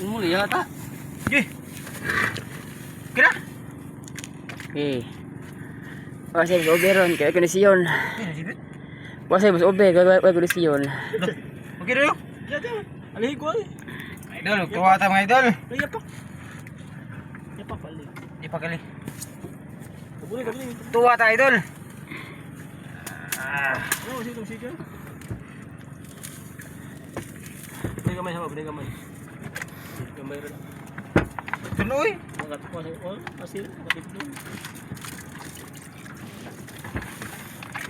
Muli yata. Sige. Kira. Okay. Kasi mas obe ron, kaya kondisyon. Kasi mas obe, kaya kondisyon. Okay rin. Alihi ko ay. Idol, kuha tayo mga idol. Yapak. Yapak pali. Di pa kali. Kabuli kabuli. Tuwa tayo idol. Oh, sige sige. Bigay kamay sama, bigay kamay. Kamay rin. Tunoy. Magat ko sa all, asil, matipdo.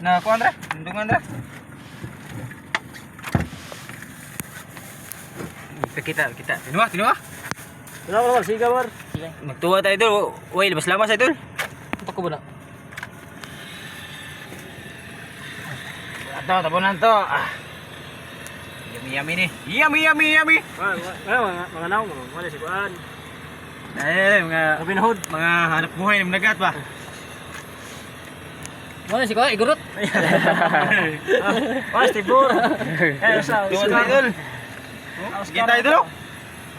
Na kuha Andra. Tundungan Andra. Kita. Tinuwa. Kenapa war? Sige war. Magtuwa tayo idol. Uy, labas lamas idol. Tutok ko ba na? Ato, tabunan to. Yummy ni. Yummy. Mga naw, mga si Kuan. Ay, mga Robin Hood. mga hanap buhay ng nagat ba? Mana si Kuan igurot. Pasti bur. Sa Tuwa tayo idol. Kita idol.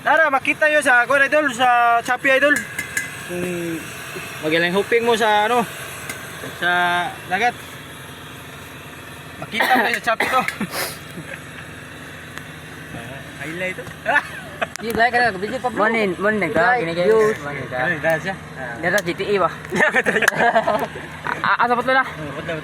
Tara, makita yun sa kuan idol, sa Shopee idol. Kung magaling hoping mo sa ano, sa dagat. Makita mo sa Shopee to. Highlight to. Iya gaya kan video pa bro. Manin ka, gini kayo. Manin ka. Dahil siya. Dara GTE ba? Asa pa to na? Betul.